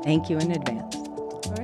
Thank you in advance. Of course.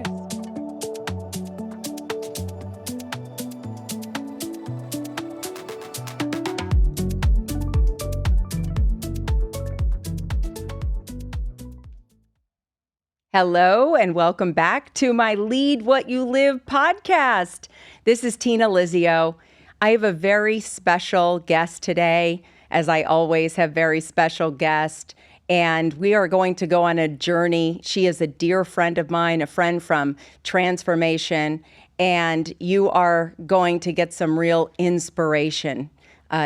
Hello, and welcome back to my Lead What You Live podcast. This is Tina Lizzio. I have a very special guest today, as I always have very special guests, and we are going to go on a journey. She is a dear friend of mine, a friend from Transformation, and you are going to get some real inspiration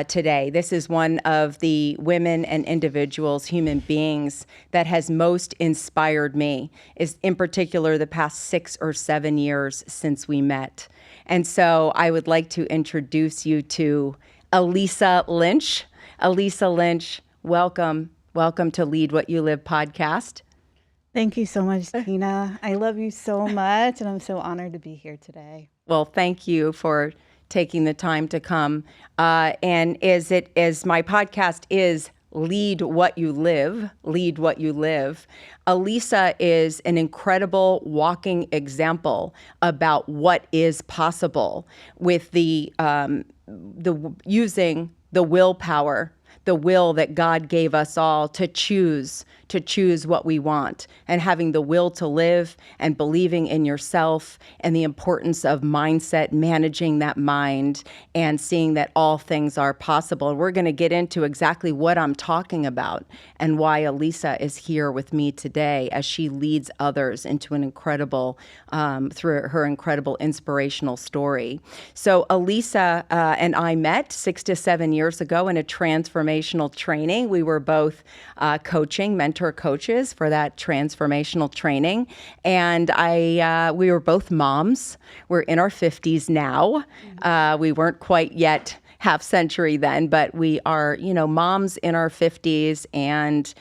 today. This is one of the women and individuals, human beings, that has most inspired me, is in particular the past 6 or 7 years since we met. And so I would like to introduce you to Elisa Lynch. Elisa Lynch, welcome. Welcome to Lead What You Live podcast. Thank you so much, Tina. I love you so much, and I'm so honored to be here today. Well, thank you for taking the time to come. And as my podcast is Lead What You Live, Lead What You Live, Elisa is an incredible walking example about what is possible with the using the willpower, the will that God gave us all to choose what we want, and having the will to live and believing in yourself, and the importance of mindset, managing that mind and seeing that all things are possible. And we're going to get into exactly what I'm talking about and why Elisa is here with me today as she leads others into an incredible, through her incredible inspirational story. So Elisa and I met 6 to 7 years ago in a transformational training. We were both coaching, mentor coaches for that transformational training. And we were both moms. We're in our 50s now. We weren't quite yet half century then, but we are, moms in our 50s and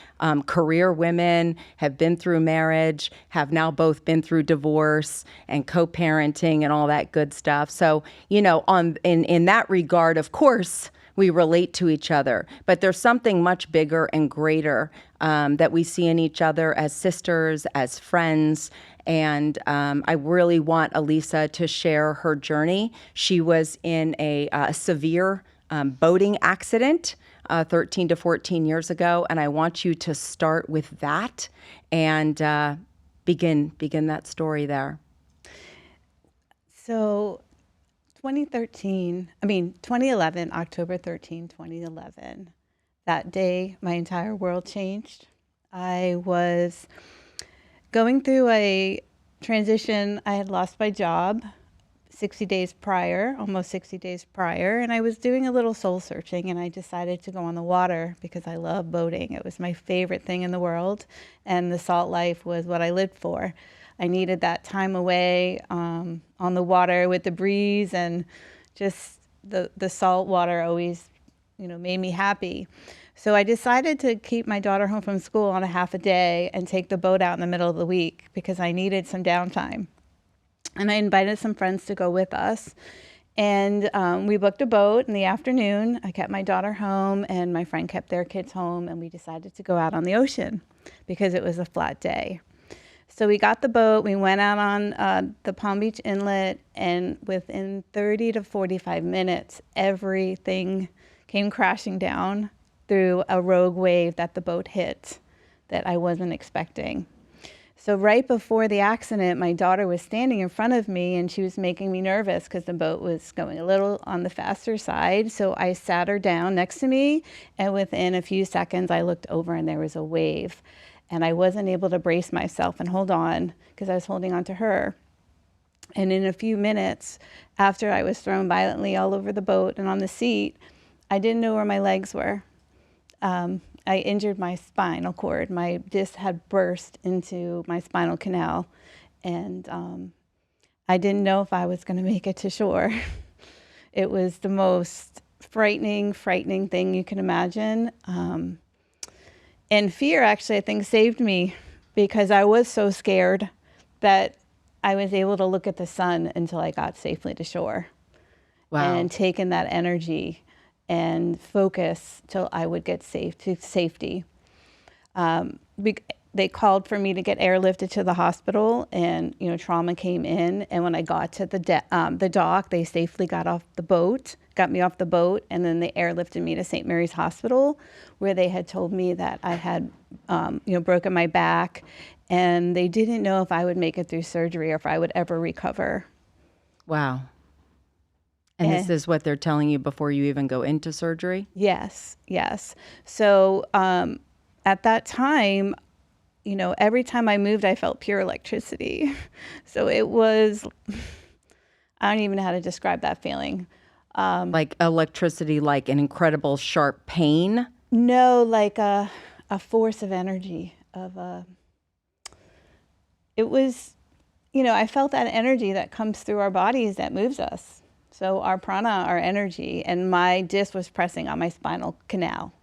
career women, have been through marriage, have now both been through divorce and co-parenting and all that good stuff. So, in that regard, of course, we relate to each other, but there's something much bigger and greater that we see in each other as sisters, as friends. And I really want Elisa to share her journey. She was in a severe boating accident 13 to 14 years ago, and I want you to start with that and begin that story there. So 2011, October 13, 2011, that day, my entire world changed. I was going through a transition. I had lost my job 60 days prior, almost 60 days prior, and I was doing a little soul searching, and I decided to go on the water because I love boating. It was my favorite thing in the world, and the salt life was what I lived for. I needed that time away on the water with the breeze, and just the salt water always, made me happy. So I decided to keep my daughter home from school on a half a day and take the boat out in the middle of the week because I needed some downtime. And I invited some friends to go with us. And we booked a boat in the afternoon. I kept my daughter home, and my friend kept their kids home, and we decided to go out on the ocean because it was a flat day. So we got the boat, we went out on the Palm Beach Inlet, and within 30 to 45 minutes, everything came crashing down through a rogue wave that the boat hit that I wasn't expecting. So right before the accident, my daughter was standing in front of me, and she was making me nervous because the boat was going a little on the faster side. So I sat her down next to me, and within a few seconds, I looked over and there was a wave. And I wasn't able to brace myself and hold on because I was holding on to her. And in a few minutes, after I was thrown violently all over the boat and on the seat, I didn't know where my legs were. I injured my spinal cord. My disc had burst into my spinal canal, and I didn't know if I was going to make it to shore. It was the most frightening thing you can imagine. And fear, actually, I think saved me because I was so scared that I was able to look at the sun until I got safely to shore. Wow. And taken that energy and focus till I would get safe to safety. they called for me to get airlifted to the hospital, and trauma came in. And when I got to the dock, they safely got me off the boat, and then they airlifted me to St. Mary's Hospital, where they had told me that I had broken my back, and they didn't know if I would make it through surgery or if I would ever recover. Wow. And this is what they're telling you before you even go into surgery? Yes. So at that time, every time I moved, I felt pure electricity. So it was, I don't even know how to describe that feeling. Like electricity, like an incredible sharp pain? No, like a force of energy it was, I felt that energy that comes through our bodies that moves us. So our prana, our energy, and my disc was pressing on my spinal canal.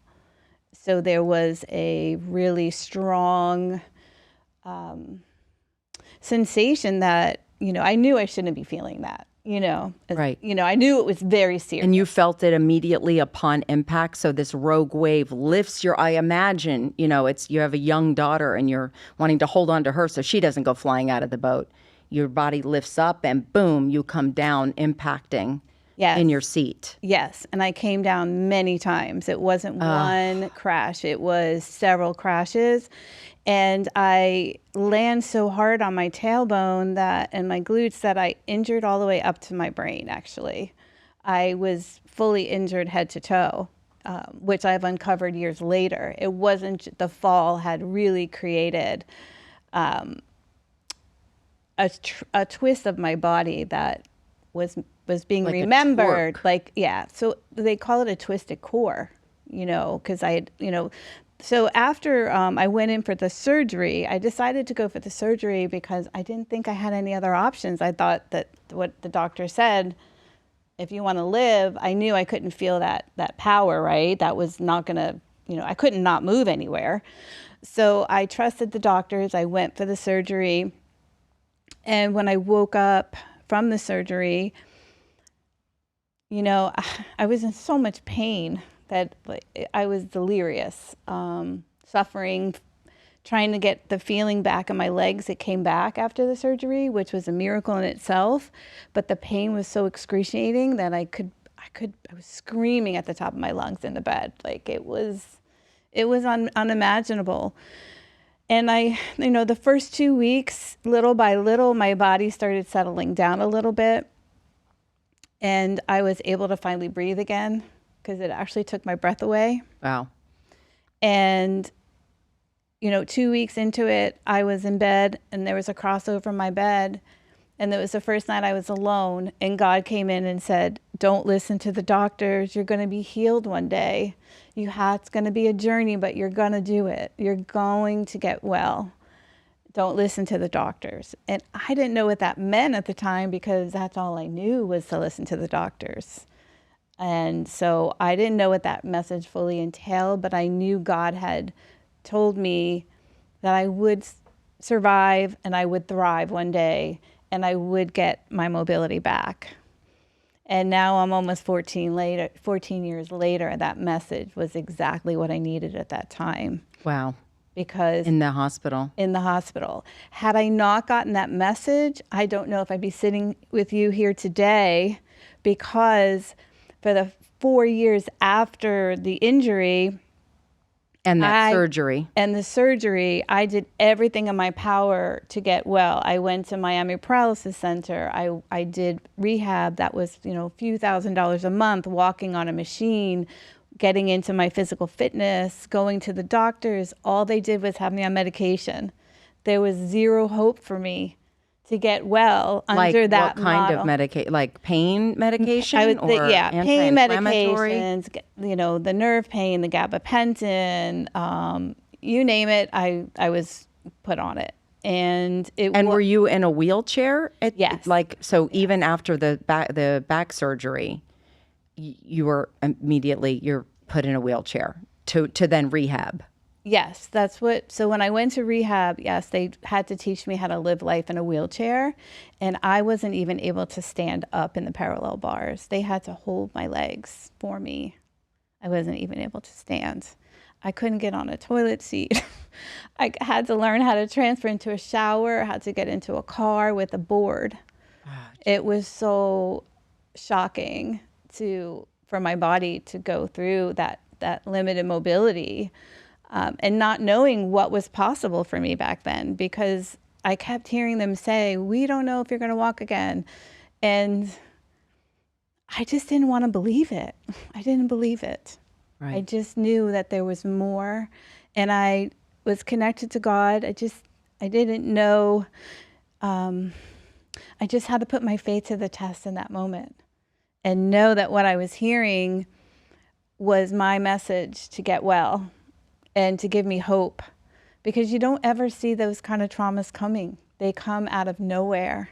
So there was a really strong sensation that, I knew I shouldn't be feeling that, Right. I knew it was very serious. And you felt it immediately upon impact. So this rogue wave lifts I imagine, you have a young daughter and you're wanting to hold on to her so she doesn't go flying out of the boat. Your body lifts up and boom, you come down impacting in your seat. Yes. And I came down many times. It wasn't one crash. It was several crashes. And I land so hard on my tailbone and my glutes that I injured all the way up to my brain, actually. I was fully injured head to toe, which I've uncovered years later. It wasn't, the fall had really created a twist of my body that was being like remembered. So they call it a twisted core, because so after I went in for the surgery, I decided to go for the surgery because I didn't think I had any other options. I thought that what the doctor said, if you want to live, I knew I couldn't feel that power, right? That was not going to, I couldn't not move anywhere. So I trusted the doctors. I went for the surgery. And when I woke up from the surgery, I was in so much pain that I was delirious, suffering, trying to get the feeling back in my legs. It came back after the surgery, which was a miracle in itself. But the pain was so excruciating that I was screaming at the top of my lungs in the bed. Like it was unimaginable. And the first 2 weeks, little by little, my body started settling down a little bit. And I was able to finally breathe again because it actually took my breath away. Wow. And, 2 weeks into it, I was in bed and there was a cross over my bed. And it was the first night I was alone. And God came in and said, don't listen to the doctors. You're going to be healed one day. It's going to be a journey, but you're going to do it. You're going to get well. Don't listen to the doctors. And I didn't know what that meant at the time because that's all I knew was to listen to the doctors. And so I didn't know what that message fully entailed, but I knew God had told me that I would survive and I would thrive one day and I would get my mobility back. And now I'm almost 14 years later, and that message was exactly what I needed at that time. Wow. Because in the hospital. Had I not gotten that message, I don't know if I'd be sitting with you here today, because for the 4 years after the injury and the surgery, I did everything in my power to get well. I went to Miami Paralysis Center. I did rehab that was, a few $1,000s a month, walking on a machine, getting into my physical fitness, going to the doctors. All they did was have me on medication. There was zero hope for me to get well under that model. What kind of medication? Like pain medication? Pain medications, the nerve pain, the gabapentin, you name it, I was put on it. And were you in a wheelchair? Yes. Even after the back surgery, you're put in a wheelchair to then rehab. Yes, so when I went to rehab, yes, they had to teach me how to live life in a wheelchair. And I wasn't even able to stand up in the parallel bars. They had to hold my legs for me. I wasn't even able to stand. I couldn't get on a toilet seat. I had to learn how to transfer into a shower, how to get into a car with a board. It was so shocking for my body to go through that limited mobility, and not knowing what was possible for me back then, because I kept hearing them say, we don't know if you're going to walk again. And I just didn't want to believe it. I didn't believe it. Right. I just knew that there was more, and I was connected to God. I didn't know. I just had to put my faith to the test in that moment and know that what I was hearing was my message to get well and to give me hope, because you don't ever see those kind of traumas coming. They come out of nowhere.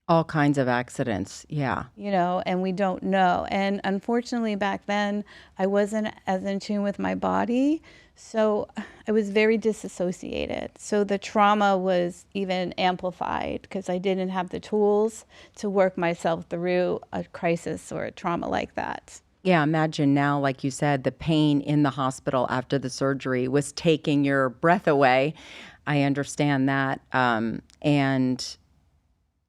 All kinds of accidents. Yeah. And we don't know. And unfortunately, back then, I wasn't as in tune with my body. So I was very disassociated. So the trauma was even amplified because I didn't have the tools to work myself through a crisis or a trauma like that. Yeah, imagine now, like you said, the pain in the hospital after the surgery was taking your breath away. I understand that. And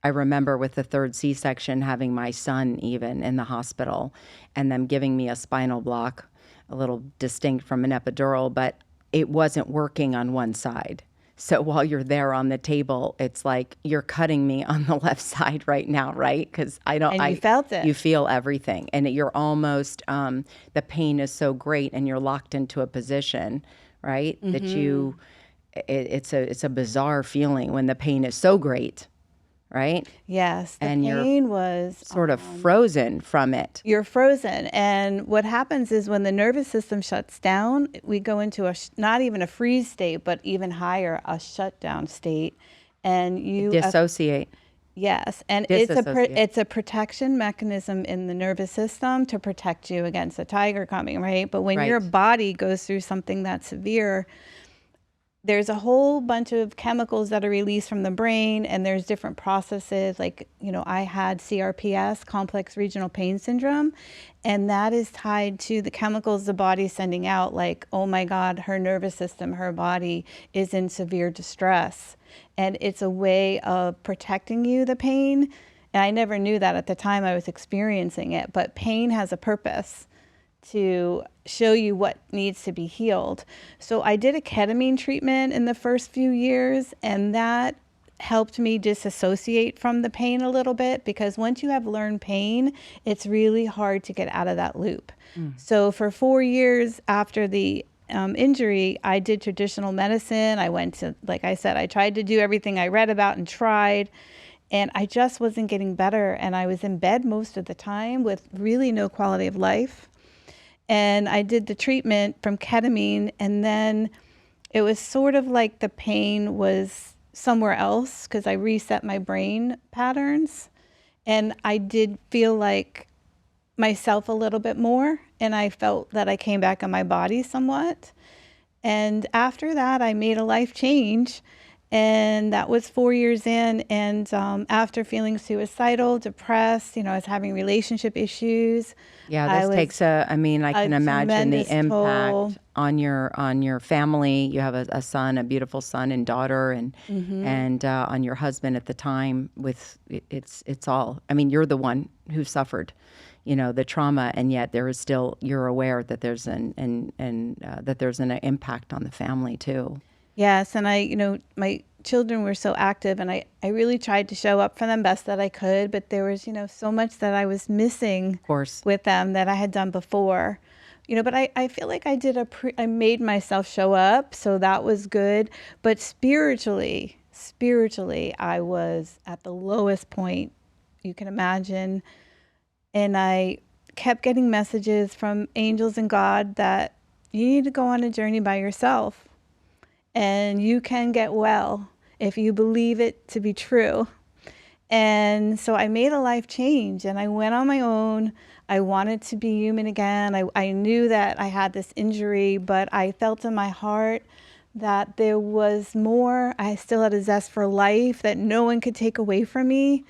I remember with the third C-section having my son even in the hospital and them giving me a spinal block, a little distinct from an epidural, but it wasn't working on one side. So while you're there on the table, it's like you're cutting me on the left side right now, right? Because You felt it. You feel everything, and you're almost the pain is so great, and you're locked into a position, right? Mm-hmm. That it's a bizarre feeling when the pain is so great, right? Yes, the and pain was sort of frozen from it. You're frozen, and what happens is when the nervous system shuts down, we go into not even a freeze state, but even higher, a shutdown state, and you dissociate. Yes, and it's a protection mechanism in the nervous system to protect you against a tiger coming, right? But when your body goes through something that's severe, there's a whole bunch of chemicals that are released from the brain, and there's different processes. Like, I had CRPS, complex regional pain syndrome, and that is tied to the chemicals the body's sending out, like, oh my God, her nervous system, her body is in severe distress. And it's a way of protecting you, the pain. And I never knew that at the time I was experiencing it, but pain has a purpose to show you what needs to be healed. So I did a ketamine treatment in the first few years, and that helped me disassociate from the pain a little bit, because once you have learned pain, it's really hard to get out of that loop. So for 4 years after the injury, I did traditional medicine. I went to, like I said, I tried to do everything I read about and tried, and I just wasn't getting better. And I was in bed most of the time with really no quality of life. And I did the treatment from ketamine, and then it was sort of like the pain was somewhere else because I reset my brain patterns. And I did feel like myself a little bit more, and I felt that I came back in my body somewhat. And after that, I made a life change, and that was 4 years in. And after feeling suicidal, depressed, I was having relationship issues. Yeah, this takes I can imagine the impact toll on your family. You have a son, a beautiful son and daughter, and on your husband at the time. With it's all. You're the one who suffered, the trauma, and yet there is still, you're aware that there's an impact on the family too. Yes, and my children were so active, and I really tried to show up for them best that I could, but there was, so much that I was missing, of course, with them that I had done before. But I feel like I made myself show up, so that was good. But spiritually, I was at the lowest point you can imagine. And I kept getting messages from angels and God that you need to go on a journey by yourself. And you can get well if you believe it to be true. And so I made a life change, and I went on my own. I wanted to be human again. I knew that I had this injury, but I felt in my heart that there was more. I still had a zest for life that no one could take away from me.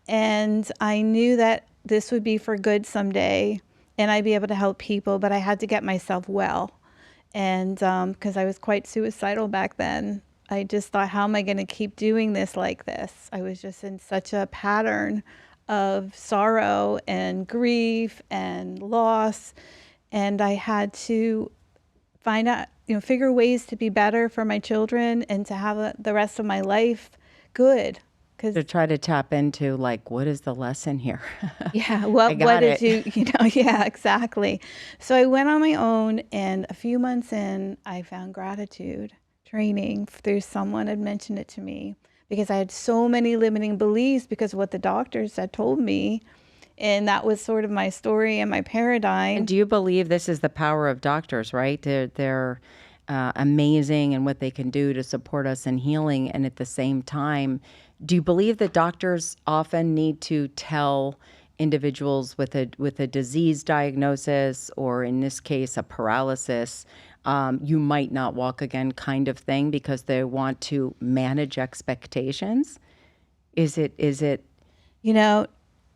And I knew that this would be for good someday, and I'd be able to help people, but I had to get myself well. And because I was quite suicidal back then, I just thought, how am I going to keep doing this like this? I was just in such a pattern of sorrow and grief and loss. And I had to find out, figure ways to be better for my children and to have the rest of my life good. To try to tap into, like, what is the lesson here? Yeah, I what got did it. yeah, exactly. So I went on my own, and a few months in, I found gratitude training through someone had mentioned it to me because I had so many limiting beliefs because of what the doctors had told me. And that was sort of my story and my And paradigm. do you believe this is the power of doctors, right? They're amazing in what they can do to support us in healing. And at the same time, do you believe that doctors often need to tell individuals with a disease diagnosis, or in this case, a paralysis, you might not walk again kind of thing, because they want to manage expectations? Is it You know,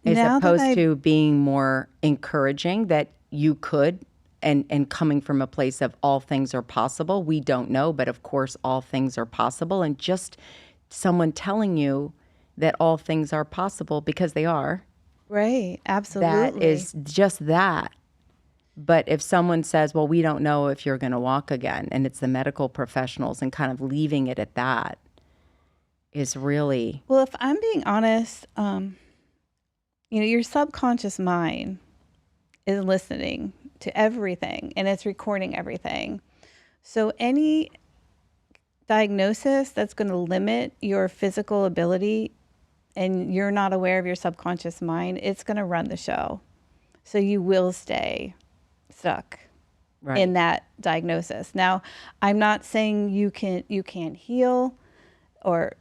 as now that opposed I to being more encouraging that you could, and coming from a place of all things are possible? We don't know, but of course all things are possible, and just someone telling you that all things are possible, because they are, right, that absolutely. is just that. But if someone says, well, we don't know if you're going to walk again, and it's the medical professionals, and kind of leaving it at that, is really, Well, if I'm being honest, your subconscious mind is listening to everything and it's recording everything. So any diagnosis that's going to limit your physical ability and you're not aware of your subconscious mind, it's going to run the show. So you will stay stuck in right. that diagnosis. Now, I'm not saying you can't heal or,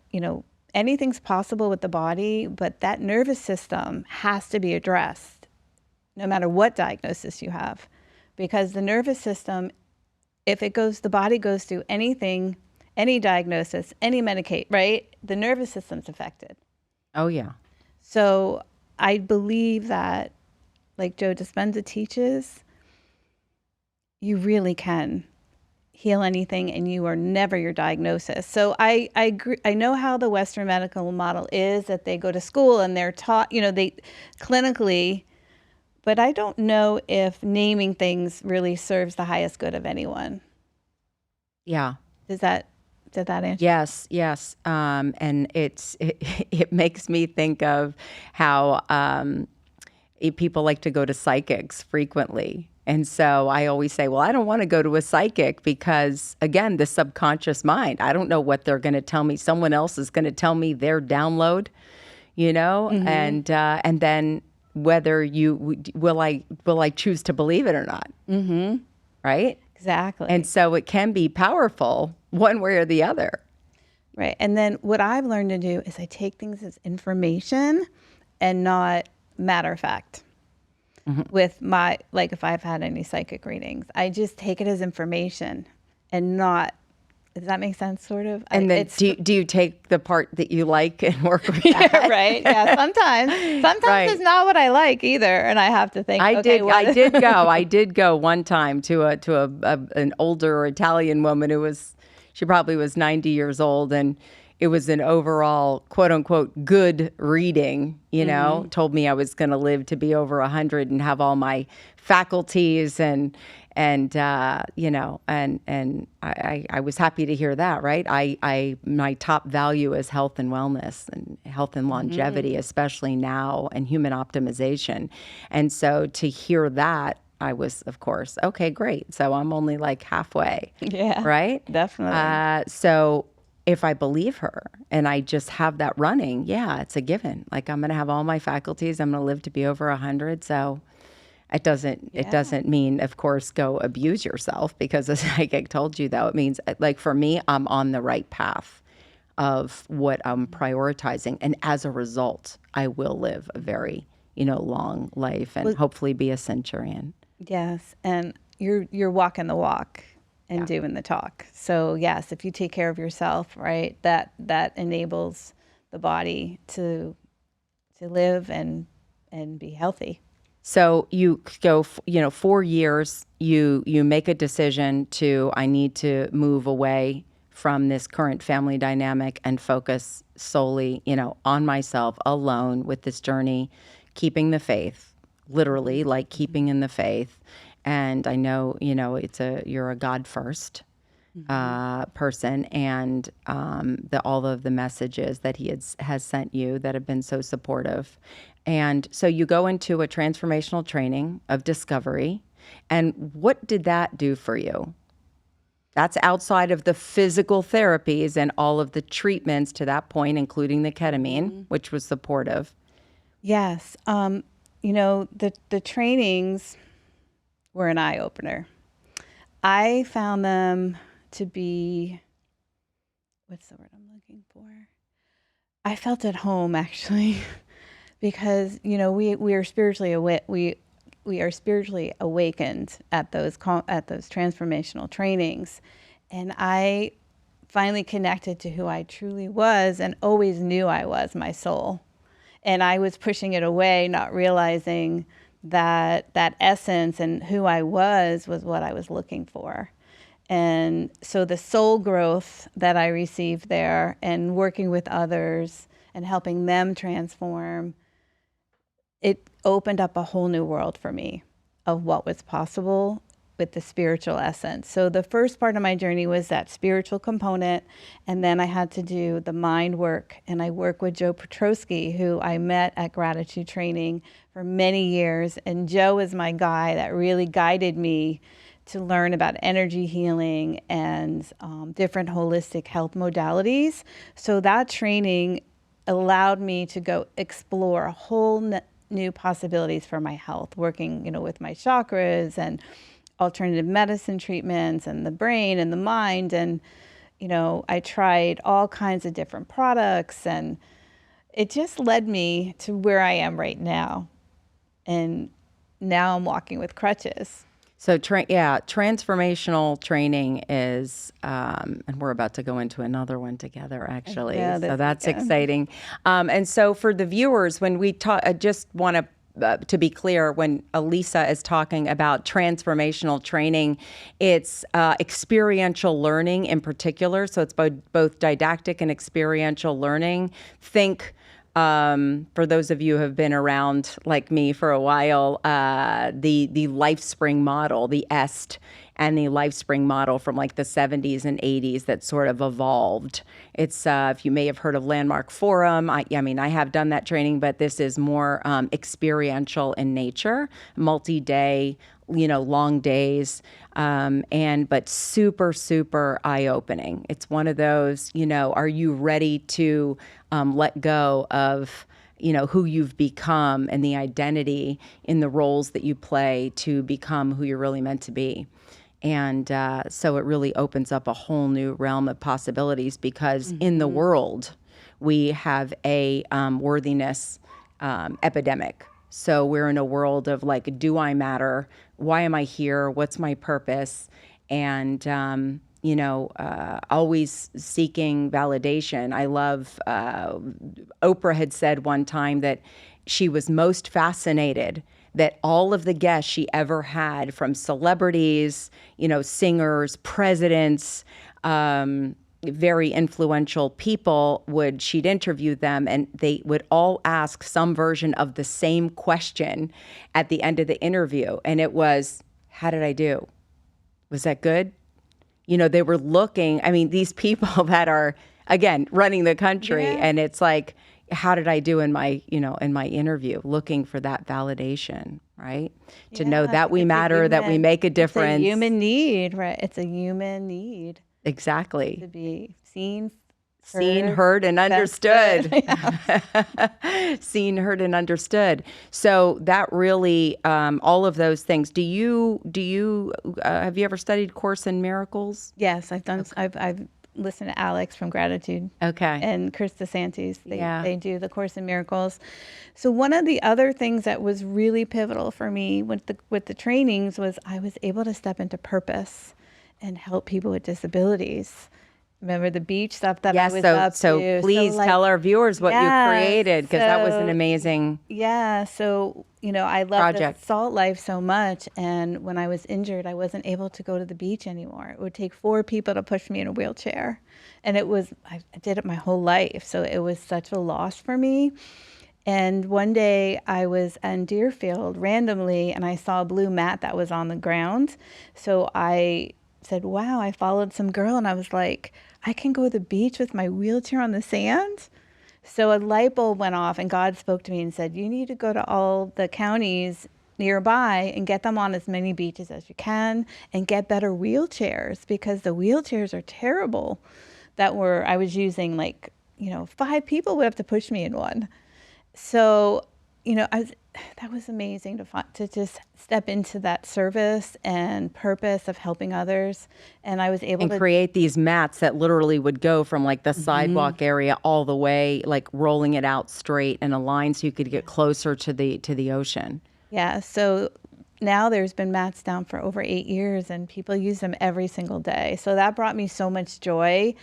anything's possible with the body, but that nervous system has to be addressed no matter what diagnosis you have. Because the nervous system, if the body goes through anything, any diagnosis, any medicate, right? The nervous system's affected. Oh, yeah. So I believe that, like Joe Dispenza teaches, you really can heal anything and you are never your diagnosis. So I agree. I know how the Western medical model is, that they go to school and they're taught, they clinically, but I don't know if naming things really serves the highest good of anyone. Yeah. Did that answer? Yes, yes. And it makes me think of how people like to go to psychics frequently. And so I always say, well, I don't want to go to a psychic because, again, the subconscious mind, I don't know what they're going to tell me. Someone else is going to tell me their download, and then whether will I choose to believe it or not, right? Exactly. And so it can be powerful one way or the other. Right. And then what I've learned to do is I take things as information and not matter of fact. With if I've had any psychic readings, I just take it as information and not, does that make sense, sort of? And then do you take the part that you like and work with that? Yeah, right. Yeah, sometimes Right. it's not what I like either, and I have to think, I okay, did I did go one time to an older Italian woman she probably was 90 years old, and it was an overall quote unquote good reading, told me I was going to live to be over 100 and have all my faculties, and I was happy to hear that, right? My top value is health and wellness, and health and longevity, especially now, and human optimization. And so to hear that, I was, of course, okay, great. So I'm only like halfway. Yeah, Right? definitely. So if I believe her and I just have that running, yeah, it's a given. Like, I'm going to have all my faculties. I'm going to live to be over 100. So it doesn't mean, of course, go abuse yourself, because as I told you, though, it means, like, for me, I'm on the right path of what I'm prioritizing. And as a result, I will live a very, long life, and hopefully be a centurion. Yes, and you're walking the walk and doing the talk. So yes, if you take care of yourself, right, that enables the body to live and be healthy. So you go, 4 years, you make a decision to, I need to move away from this current family dynamic and focus solely, on myself alone with this journey, keeping the faith, literally like keeping in the faith. And I know, you're a God first person, and all of the messages that he has sent you that have been so supportive. And so you go into a transformational training of discovery. And what did that do for you? That's outside of the physical therapies and all of the treatments to that point, including the ketamine, which was supportive. Yes. The trainings were an eye opener. I found them to be, what's the word I'm looking for? I felt at home, actually, because we are spiritually we are spiritually awakened at those transformational trainings, and I finally connected to who I truly was and always knew I was my soul, and I was pushing it away, not realizing that essence and who I was what I was looking for. And so the soul growth that I received there and working with others and helping them transform, it opened up a whole new world for me of what was possible with the spiritual essence. So the first part of my journey was that spiritual component, and then I had to do the mind work. And I work with Joe Petrosky, who I met at gratitude training for many years. And Joe is my guy that really guided me to learn about energy healing and different holistic health modalities. So that training allowed me to go explore a whole new possibilities for my health, working, with my chakras and alternative medicine treatments and the brain and the mind. And, I tried all kinds of different products, and it just led me to where I am right now. And now I'm walking with crutches. So, transformational training is, and we're about to go into another one together, actually. Yeah, so that's exciting. And so, for the viewers, when we talk, I just want to be clear, when Elisa is talking about transformational training, it's experiential learning in particular. So it's both didactic and experiential learning. Think, for those of you who have been around like me for a while, the LifeSpring model, the EST, and the LifeSpring model from like the 70s and 80s that sort of evolved. It's, if you may have heard of Landmark Forum, I have done that training, but this is more experiential in nature, multi-day, long days, but super, super eye-opening. It's one of those, are you ready to let go of who you've become and the identity in the roles that you play to become who you're really meant to be. And so it really opens up a whole new realm of possibilities, because in the world, we have a worthiness epidemic. So we're in a world of like, do I matter? Why am I here? What's my purpose? And, always seeking validation. I love, Oprah had said one time that she was most fascinated that all of the guests she ever had, from celebrities, singers, presidents, very influential people, she'd interview them, and they would all ask some version of the same question at the end of the interview. And it was, how did I do? Was that good? They were looking, these people that are, again, running the country, and it's like, how did I do in my interview, looking for that validation, right? To know that we matter, that we make a difference. It's a human need, right? It's a human need. Exactly. To be seen, heard, and understood. Seen, heard, and understood. So that really, all of those things. Do you have you ever studied Course in Miracles? Yes, I've done. Okay. I've listened to Alex from Gratitude. Okay. And Chris DeSantis. They do the Course in Miracles. So one of the other things that was really pivotal for me with the trainings was I was able to step into purpose and help people with disabilities. Remember the beach stuff that I Yes, was so up to? please Like, tell our viewers what you yeah, created, because that was an amazing yeah. So, I love the project. salt life so much. And when I was injured, I wasn't able to go to the beach anymore. It would take 4 people to push me in a wheelchair. And I did it my whole life. So it was such a loss for me. And one day I was in Deerfield randomly and I saw a blue mat that was on the ground. So I said, wow, I followed some girl and I was like, I can go to the beach with my wheelchair on the sand. So a light bulb went off and God spoke to me and said, you need to go to all the counties nearby and get them on as many beaches as you can and get better wheelchairs, because the wheelchairs are terrible I was using. Like, 5 people would have to push me in one. So, that was amazing to just step into that service and purpose of helping others. And I was able And to create these mats that literally would go from like the sidewalk area all the way, like rolling it out straight in a line so you could get closer to the ocean. Yeah, so now there's been mats down for over 8 years and people use them every single day. So that brought me so much joy.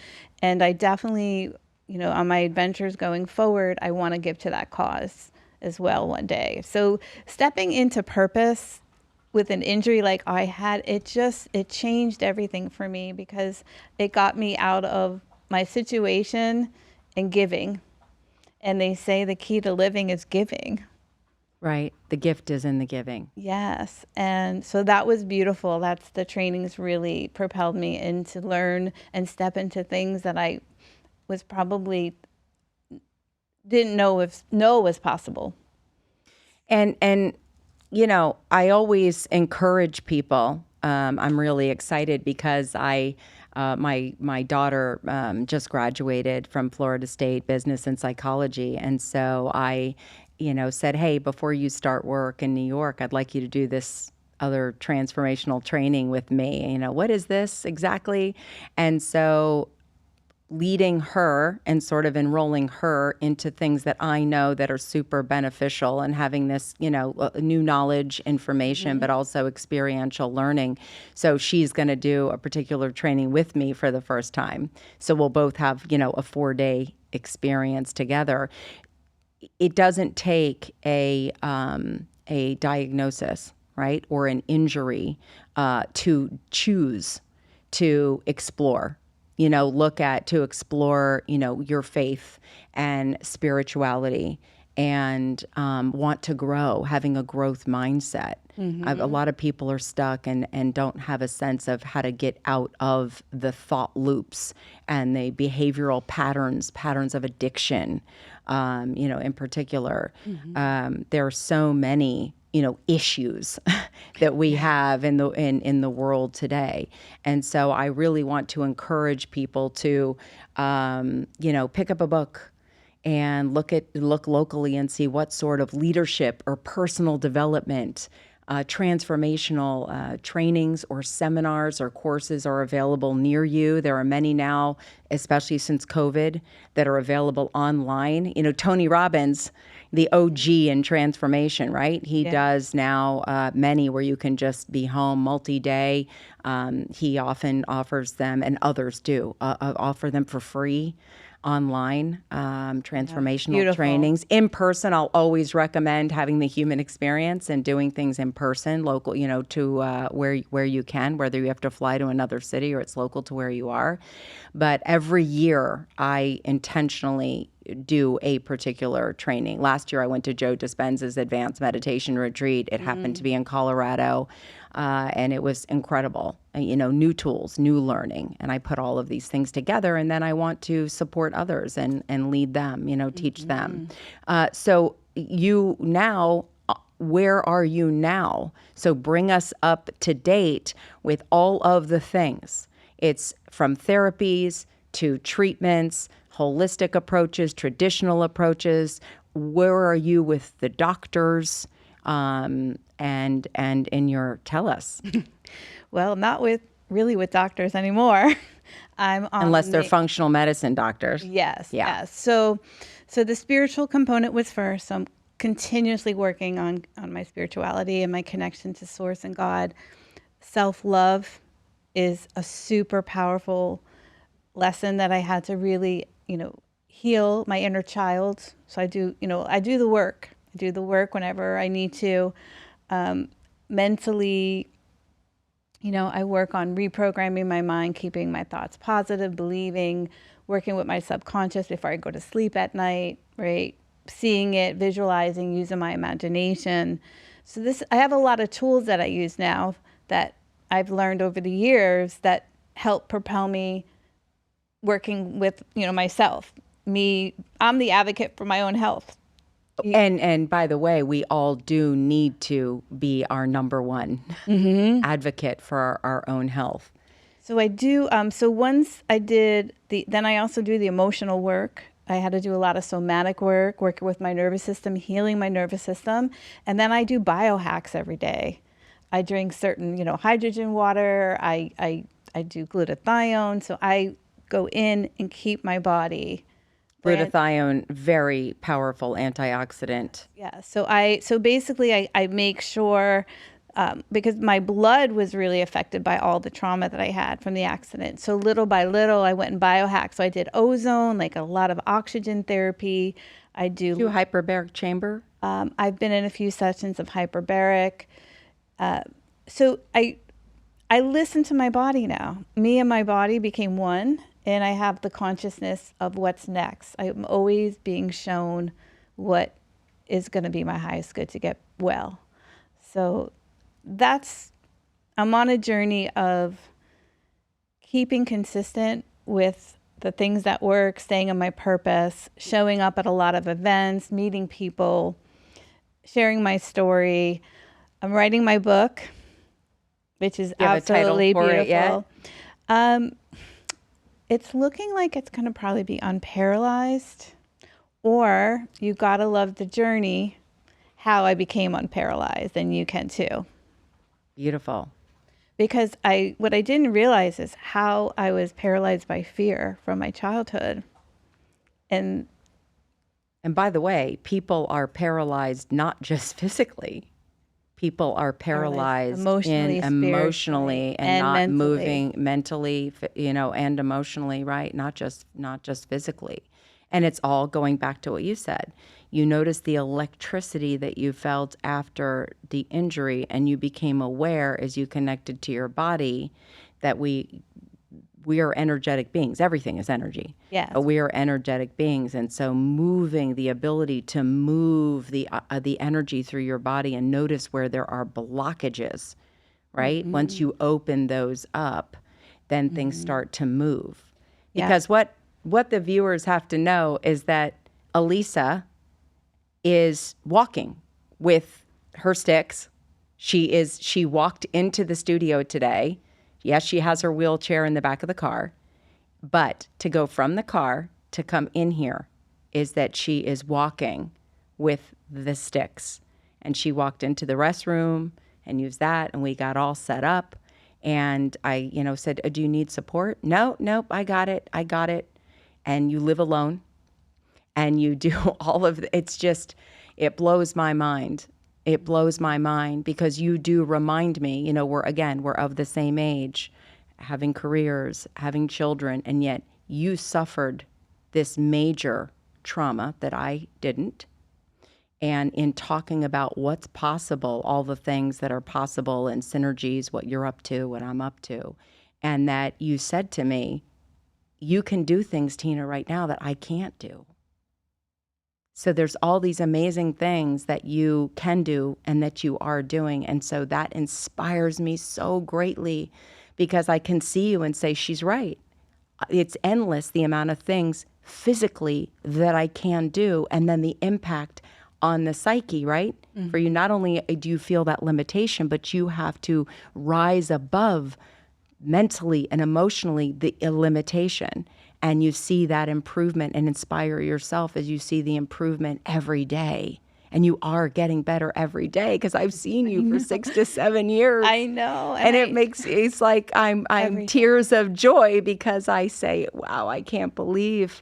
And I definitely, on my adventures going forward, I want to give to that cause as well one day. So stepping into purpose with an injury like I had, it changed everything for me, because it got me out of my situation and giving. And they say the key to living is giving. Right. The gift is in the giving. Yes. And so that was beautiful. That's the trainings really propelled me into learn and step into things that I was probably didn't know was possible. And I always encourage people. I'm really excited because my daughter just graduated from Florida State Business and Psychology, and so I, said, hey, before you start work in New York, I'd like you to do this other transformational training with me. What is this exactly? And so leading her and sort of enrolling her into things that I know that are super beneficial, and having this, new knowledge, information, but also experiential learning. So she's going to do a particular training with me for the first time. So we'll both have, a 4-day experience together. It doesn't take a diagnosis, right, or an injury to choose to explore. To explore, your faith and spirituality, and want to grow, having a growth mindset. A lot of people are stuck and don't have a sense of how to get out of the thought loops and the behavioral patterns of addiction, in particular. There are so many issues that we have in the world today. And so I really want to encourage people to, pick up a book and look locally and see what sort of leadership or personal development, transformational trainings or seminars or courses are available near you. There are many now, especially since COVID, that are available online. Tony Robbins, the OG in transformation, right? He does now many where you can just be home multi-day. He often offers them, and others do, offer them for free online, transformational trainings. In person, I'll always recommend having the human experience and doing things in person, local, to where you can, whether you have to fly to another city or it's local to where you are. But every year, I intentionally do a particular training. Last year, I went to Joe Dispenza's advanced meditation retreat. It happened to be in Colorado, and it was incredible. New tools, new learning, and I put all of these things together, and then I want to support others and lead them, teach them. So you now, where are you now? So bring us up to date with all of the things. It's from therapies to treatments, holistic approaches, traditional approaches. Where are you with the doctors? And in your, tell us. Well, not really with doctors anymore. I'm on Unless they're functional medicine doctors. Yes. Yeah. Yes. So the spiritual component was first. So I'm continuously working on my spirituality and my connection to Source and God. Self-love is a super powerful lesson that I had to really, heal my inner child. So I do the work. I do the work whenever I need to. Mentally, I work on reprogramming my mind, keeping my thoughts positive, believing, working with my subconscious before I go to sleep at night, right? Seeing it, visualizing, using my imagination. So I have a lot of tools that I use now that I've learned over the years that help propel me working with, myself. I'm the advocate for my own health. And by the way, we all do need to be our number one advocate for our own health. So I do. So once I did then I also do the emotional work. I had to do a lot of somatic work, working with my nervous system, healing my nervous system. And then I do biohacks every day. I drink certain, hydrogen water. I do glutathione. So I go in and keep my body. Glutathione, very powerful antioxidant. Yeah. So basically I make sure, because my blood was really affected by all the trauma that I had from the accident. So little by little, I went in biohack. So I did ozone, like a lot of oxygen therapy. I do hyperbaric chamber. I've been in a few sessions of hyperbaric. So I listen to my body now. Me and my body became one, and I have the consciousness of what's next. I'm always being shown what is going to be my highest good to get well. So I'm on a journey of keeping consistent with the things that work, staying on my purpose, showing up at a lot of events, meeting people, sharing my story. I'm writing my book, which is absolutely beautiful. It's looking like it's going to probably be Unparalyzed, or You Gotta Love the Journey, How I Became Unparalyzed, and you can too. Beautiful. Because what I didn't realize is how I was paralyzed by fear from my childhood. And by the way, people are paralyzed not just physically. People are paralyzed emotionally and not mentally. Moving mentally, and emotionally, right? Not just physically. And it's all going back to what you said. You noticed the electricity that you felt after the injury, and you became aware as you connected to your body that we are energetic beings. Everything is energy. Yes. But we are energetic beings. And so moving, the ability to move the energy through your body and notice where there are blockages, right? Mm-hmm. Once you open those up, then things start to move. Because what the viewers have to know is that Elisa is walking with her sticks. She walked into the studio today. Yes, she has her wheelchair in the back of the car, but to go from the car to come in here is that she is walking with the sticks. And she walked into the restroom and used that, and we got all set up. And I, said, do you need support? Nope, I got it. And you live alone, and you do all of it blows my mind. It blows my mind because you do remind me, we're of the same age, having careers, having children, and yet you suffered this major trauma that I didn't. And in talking about what's possible, all the things that are possible and synergies, what you're up to, what I'm up to, and that you said to me, you can do things, Tina, right now that I can't do. So there's all these amazing things that you can do and that you are doing. And so that inspires me so greatly because I can see you and say, she's right. It's endless, the amount of things physically that I can do, and then the impact on the psyche, right? Mm-hmm. For you, not only do you feel that limitation, but you have to rise above mentally and emotionally the limitation. And you see that improvement and inspire yourself as you see the improvement every day. And you are getting better every day because I've seen you for 6 to 7 years. I know. And it's like I'm tears of joy because I say, wow, I can't believe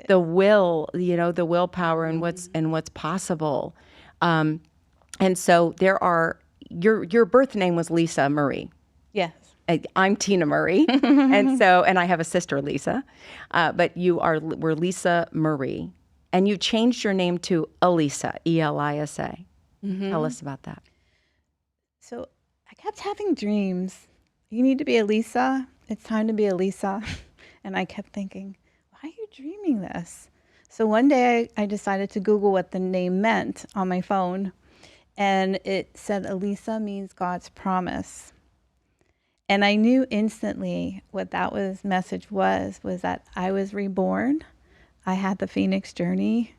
the will, the willpower and what's possible. And so there are, your birth name was Lisa Marie. Yes. I'm Tina Murray, and I have a sister, Lisa, but we're Lisa Marie, and you changed your name to Elisa, Elisa. Tell us about that. So I kept having dreams. You need to be Elisa. It's time to be Elisa. And I kept thinking, why are you dreaming this? So one day I decided to Google what the name meant on my phone. And it said Elisa means God's promise. And I knew instantly what that message was that I was reborn. I had the Phoenix journey.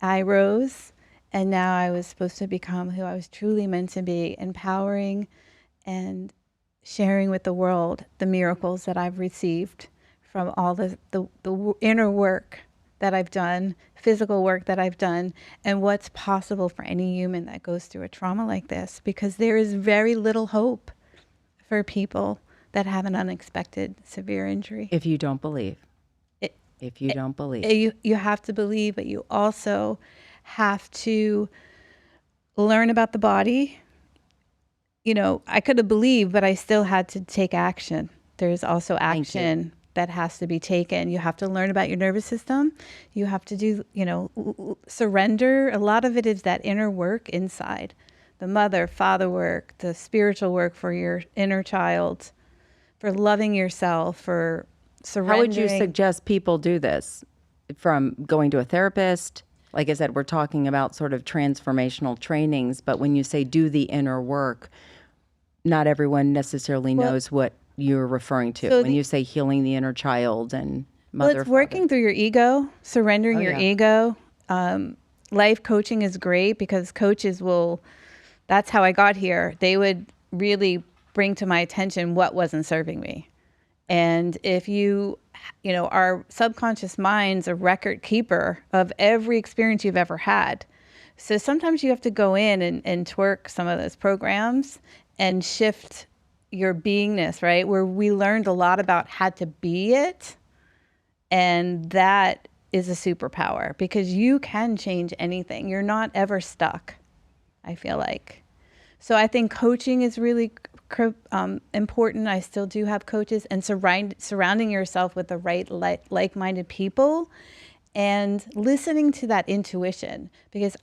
I rose. And now I was supposed to become who I was truly meant to be, empowering and sharing with the world the miracles that I've received from all the inner work that I've done, physical work that I've done, and what's possible for any human that goes through a trauma like this, because there is very little hope for people that have an unexpected severe injury. If you don't believe. You have to believe, but you also have to learn about the body. I could have believed, but I still had to take action. There's also action that has to be taken. You have to learn about your nervous system. You have to do, surrender. A lot of it is that inner work inside. The mother, father work, the spiritual work for your inner child, for loving yourself, for surrendering. How would you suggest people do this? From going to a therapist? Like I said, we're talking about sort of transformational trainings, but when you say do the inner work, not everyone necessarily knows what you're referring to. So when you say healing the inner child and mother, it's working through your ego, surrendering your ego. Life coaching is great because coaches that's how I got here. They would really bring to my attention what wasn't serving me. And if our subconscious mind's a record keeper of every experience you've ever had. So sometimes you have to go in and twerk some of those programs and shift your beingness, right? Where we learned a lot about how to be it. And that is a superpower because you can change anything. You're not ever stuck, I feel like. So I think coaching is really important. I still do have coaches, and surrounding yourself with the right like-minded people and listening to that intuition, because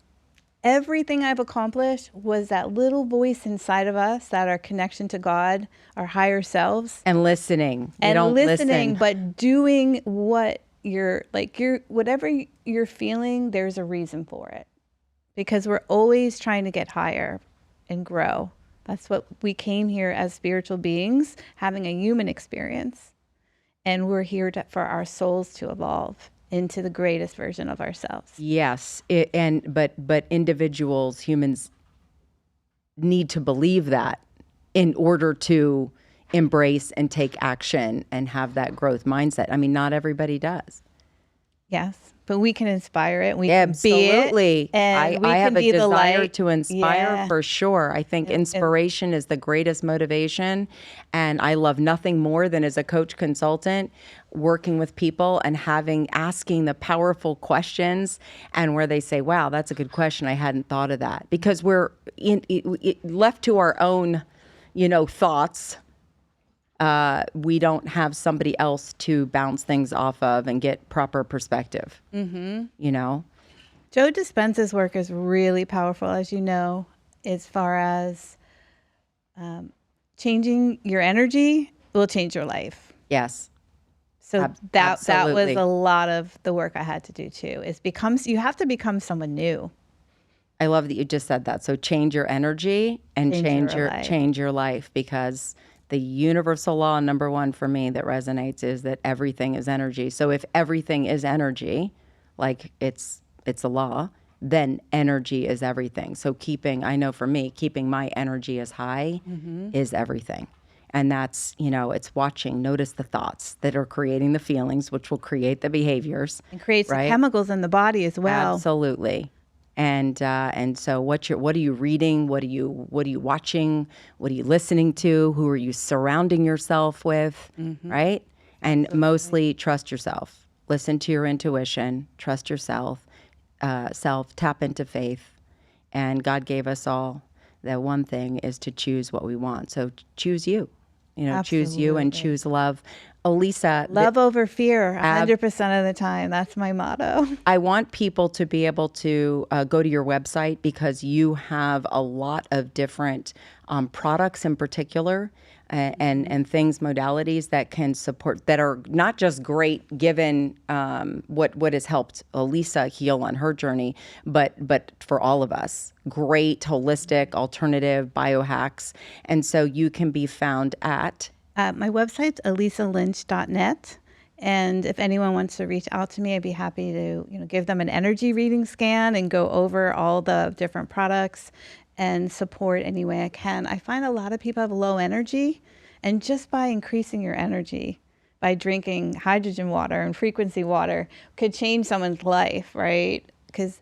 everything I've accomplished was that little voice inside of us, that our connection to God, our higher selves. And listening. But doing what whatever you're feeling, there's a reason for it. Because we're always trying to get higher and grow. That's what we came here as spiritual beings, having a human experience. And we're here for our souls to evolve into the greatest version of ourselves. Yes. But individuals, humans need to believe that in order to embrace and take action and have that growth mindset. I mean, not everybody does. Yes. But we can inspire it. We Absolutely. Can be it. And I have a desire to inspire, yeah. for sure. I think inspiration is the greatest motivation. And I love nothing more than, as a coach consultant, working with people and asking the powerful questions, and where they say, wow, that's a good question. I hadn't thought of that. Because we're left to our own, thoughts. We don't have somebody else to bounce things off of and get proper perspective. Mm-hmm. Joe Dispenza's work is really powerful, as you know, as far as changing your energy will change your life. Yes. So that was a lot of the work I had to do too. You have to become someone new. I love that you just said that. So change your energy and change your life, because the universal law number one for me that resonates is that everything is energy. So if everything is energy, like it's a law, then energy is everything. So I know for me, keeping my energy as high is everything. And that's, it's notice the thoughts that are creating the feelings, which will create the behaviors. And creates the chemicals in the body as well. Absolutely. And so what are you reading? What are you watching? What are you listening to? Who are you surrounding yourself with? Right? And mostly trust yourself. Listen to your intuition. Trust yourself. Tap into faith. And God gave us all that one thing is to choose what we want. So choose you. choose you and Absolutely. choose love. Elisa, Love over fear, 100% of the time. That's my motto. I want people to be able to go to your website because you have a lot of different products in particular and things, modalities that can support, that are not just great given what has helped Elisa heal on her journey, but for all of us. Great holistic alternative biohacks. And so you can be found at My website's elisalynch.net. And if anyone wants to reach out to me, I'd be happy to, give them an energy reading scan and go over all the different products and support any way I can. I find a lot of people have low energy, and just by increasing your energy, by drinking hydrogen water and frequency water, could change someone's life, right? Because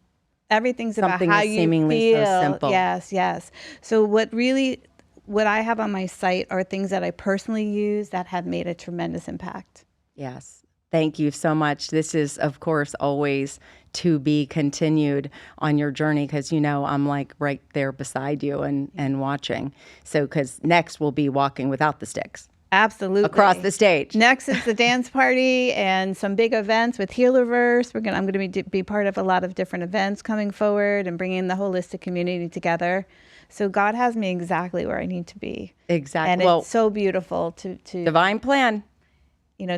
everything's about something how as you seemingly feel. so simple. Yes, yes. So what I have on my site are things that I personally use that have made a tremendous impact. Yes. Thank you so much. This is, of course, always to be continued on your journey because, I'm like right there beside you and watching. So, because next we'll be walking without the sticks. Absolutely. Across the stage. Next is the dance party and some big events with Healerverse. I'm going to be part of a lot of different events coming forward and bringing the holistic community together. So God has me exactly where I need to be. Exactly. And it's so beautiful to divine plan.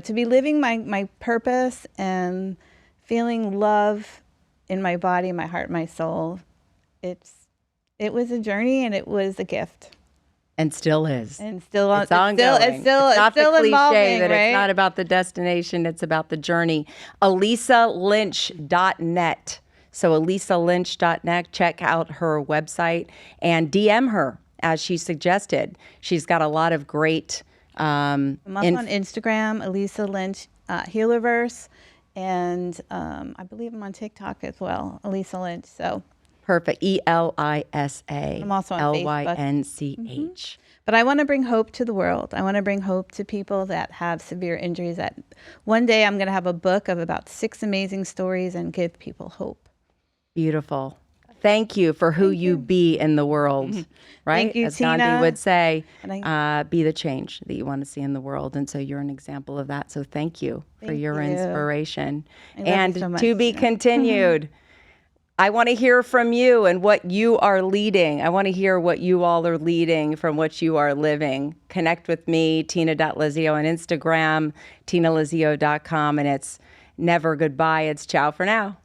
To be living my purpose and feeling love in my body, my heart, my soul. It was a journey and it was a gift. And still is. And still it's ongoing. It's still cliche evolving, that right? It's not about the destination, it's about the journey. ElisaLynch.net. So ElisaLynch.net, check out her website and DM her as she suggested. She's got a lot of great I'm also on Instagram, Elisa Lynch Healerverse, and I believe I'm on TikTok as well, Elisa Lynch. So perfect. ELISA. I'm also on Facebook. LYNCH. But I want to bring hope to the world. I want to bring hope to people that have severe injuries. That one day I'm going to have a book of about 6 amazing stories and give people hope. Beautiful. Thank you for who you be in the world, right? Thank you, As Tina. Gandhi would say, And be the change that you want to see in the world. And so you're an example of that. So thank you for your inspiration. And so much, to be Tina. continued. I want to hear from you and what you are leading. I want to hear what you all are leading from what you are living. Connect with me, Tina.Lizzio on Instagram, TinaLizzio.com. And it's never goodbye. It's ciao for now.